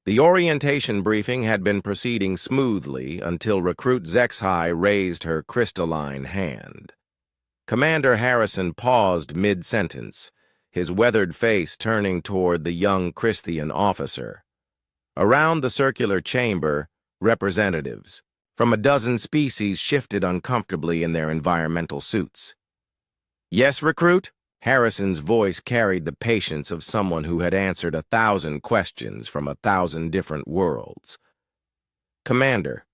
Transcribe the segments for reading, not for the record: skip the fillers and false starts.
The orientation briefing had been proceeding smoothly until Recruit Zexhai raised her crystalline hand. Commander Harrison paused mid-sentence, his weathered face turning toward the young Christian officer. Around the circular chamber, representatives from a dozen species shifted uncomfortably in their environmental suits. "Yes, Recruit?" Harrison's voice carried the patience of someone who had answered 1,000 questions from 1,000 different worlds. "Commander,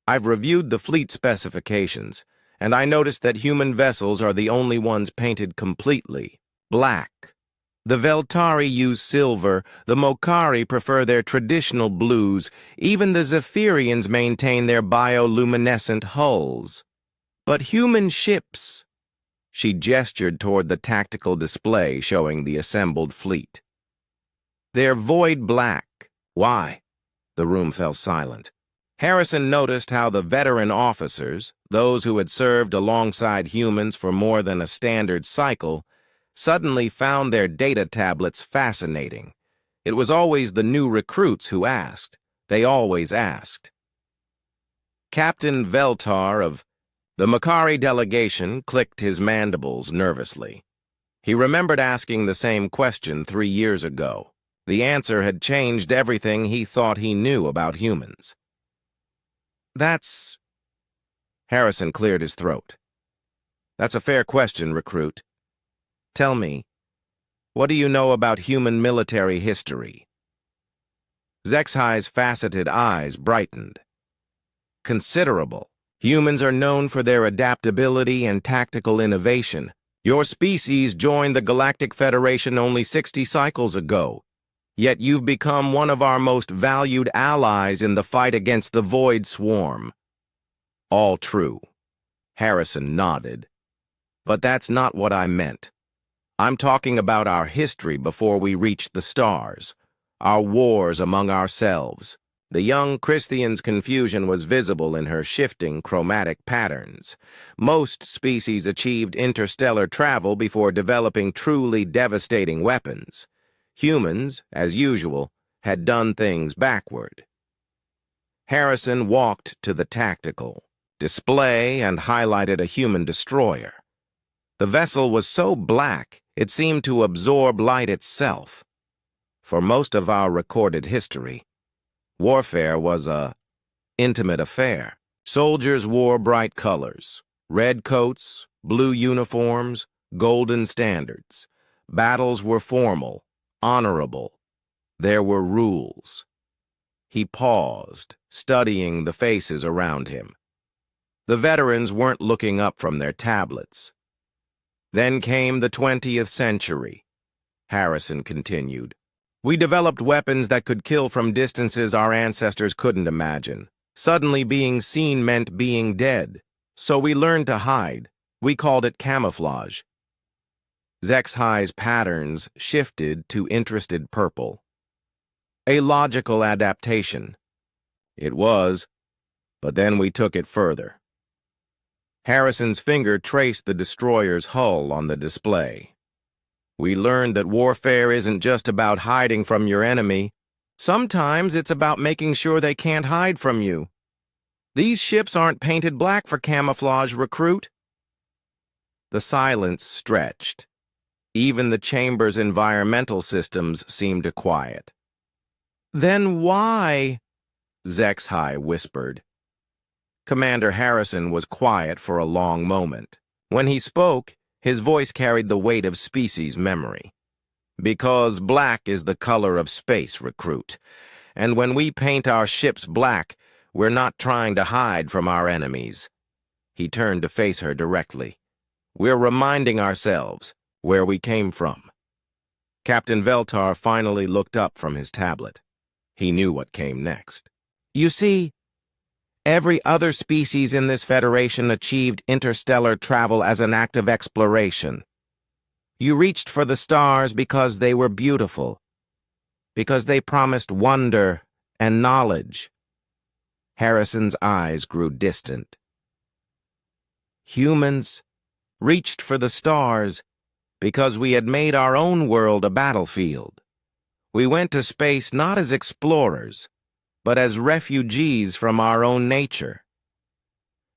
I've reviewed the fleet specifications, and I noticed that human vessels are the only ones painted completely black. The Veltari use silver, the Mokari prefer their traditional blues, even the Zephyrians maintain their bioluminescent hulls. But human ships..." She gestured toward the tactical display showing the assembled fleet. "They're void black. Why?" The room fell silent. Harrison noticed how the veteran officers, those who had served alongside humans for more than a standard cycle, suddenly found their data tablets fascinating. It was always the new recruits who asked. They always asked. Captain Veltar of the Makari delegation clicked his mandibles nervously. He remembered asking the same question 3 years ago. The answer had changed everything he thought he knew about humans. "That's..." Harrison cleared his throat. "That's a fair question, Recruit. Tell me, what do you know about human military history?" Zexhai's faceted eyes brightened. "Considerable. Humans are known for their adaptability and tactical innovation. Your species joined the Galactic Federation only 60 cycles ago, yet you've become one of our most valued allies in the fight against the Void Swarm." "All true." Harrison nodded. "But that's not what I meant. I'm talking about our history before we reached the stars, our wars among ourselves." The young Christian's confusion was visible in her shifting chromatic patterns. Most species achieved interstellar travel before developing truly devastating weapons. Humans, as usual, had done things backward. Harrison walked to the tactical display and highlighted a human destroyer. The vessel was so black it seemed to absorb light itself. For most of our recorded history, warfare was a intimate affair. Soldiers wore bright colors, red coats, blue uniforms, golden standards. Battles were formal, honorable. There were rules. He paused, studying the faces around him. The veterans weren't looking up from their tablets. "Then came the 20th century," Harrison continued. "We developed weapons that could kill from distances our ancestors couldn't imagine. Suddenly being seen meant being dead. So we learned to hide. We called it camouflage." Zexhai's patterns shifted to interested purple. "A logical adaptation." "It was, but then we took it further." Harrison's finger traced the destroyer's hull on the display. "We learned that warfare isn't just about hiding from your enemy. Sometimes it's about making sure they can't hide from you. These ships aren't painted black for camouflage, Recruit." The silence stretched. Even the chamber's environmental systems seemed quiet. "Then why?" Zexhai whispered. Commander Harrison was quiet for a long moment. When he spoke, his voice carried the weight of species memory. "Because black is the color of space, Recruit. And when we paint our ships black, we're not trying to hide from our enemies." He turned to face her directly. "We're reminding ourselves where we came from." Captain Veltar finally looked up from his tablet. He knew what came next. "You see, every other species in this Federation achieved interstellar travel as an act of exploration. You reached for the stars because they were beautiful, because they promised wonder and knowledge." Harrison's eyes grew distant. "Humans reached for the stars because we had made our own world a battlefield. We went to space not as explorers, but as refugees from our own nature.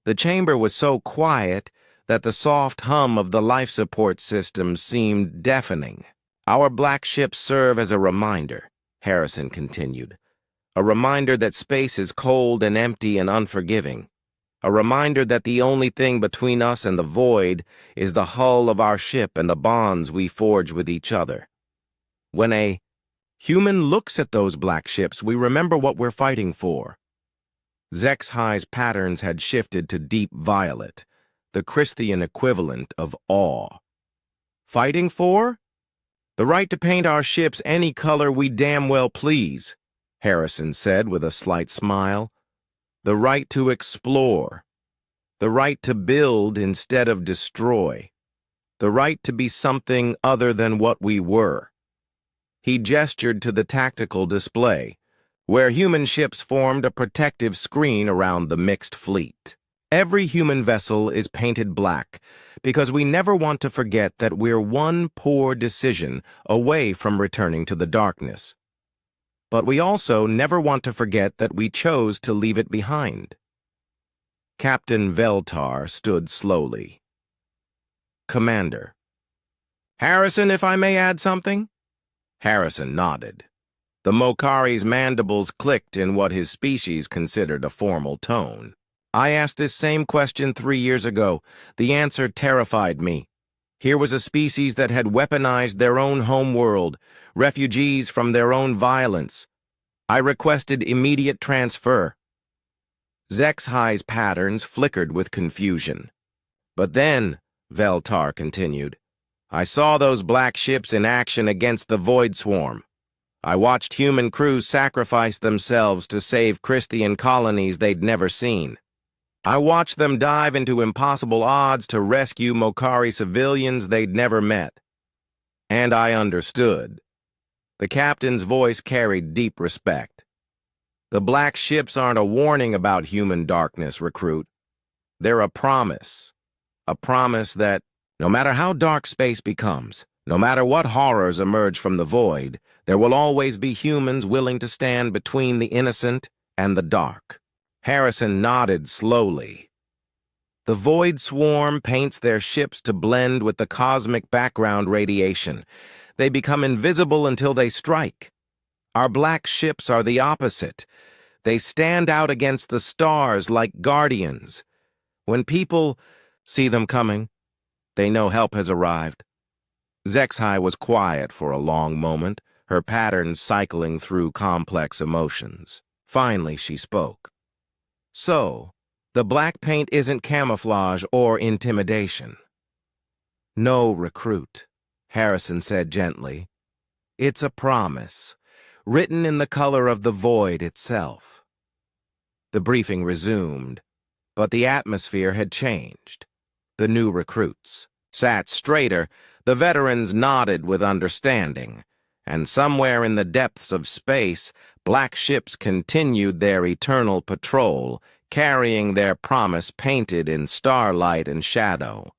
The chamber was so quiet that the soft hum of the life support system seemed deafening. Our black ships serve as a reminder, Harrison continued. A reminder that space is cold and empty and unforgiving. A reminder that the only thing between us and the void is the hull of our ship and the bonds we forge with each other. When a human looks at those black ships, we remember what we're fighting for. HFY's patterns had shifted to deep violet, the Christian equivalent of awe. Fighting for? The right to paint our ships any color we damn well please, Harrison said with a slight smile. The right to explore. The right to build instead of destroy. The right to be something other than what we were. He gestured to the tactical display, where human ships formed a protective screen around the mixed fleet. Every human vessel is painted black because we never want to forget that we're one poor decision away from returning to the darkness. But we also never want to forget that we chose to leave it behind. Captain Veltar stood slowly. Commander. Harrison, if I may add something? Harrison nodded. The Mokari's mandibles clicked in what his species considered a formal tone. I asked this same question 3 years ago. The answer terrified me. Here was a species that had weaponized their own home world, refugees from their own violence. I requested immediate transfer. HFY's patterns flickered with confusion. But then, Veltar continued, I saw those black ships in action against the Void Swarm. I watched human crews sacrifice themselves to save Christian colonies they'd never seen. I watched them dive into impossible odds to rescue Mokari civilians they'd never met. And I understood. The captain's voice carried deep respect. The black ships aren't a warning about human darkness, recruit. They're a promise. A promise that, no matter how dark space becomes, no matter what horrors emerge from the void, there will always be humans willing to stand between the innocent and the dark. Harrison nodded slowly. The Void Swarm paints their ships to blend with the cosmic background radiation. They become invisible until they strike. Our black ships are the opposite. They stand out against the stars like guardians. When people see them coming, they know help has arrived. HFY was quiet for a long moment, her patterns cycling through complex emotions. Finally, she spoke. So, the black paint isn't camouflage or intimidation. No, recruit, Harrison said gently. It's a promise, written in the color of the void itself. The briefing resumed, but the atmosphere had changed. The new recruits sat straighter, the veterans nodded with understanding, and somewhere in the depths of space, black ships continued their eternal patrol, carrying their promise painted in starlight and shadow.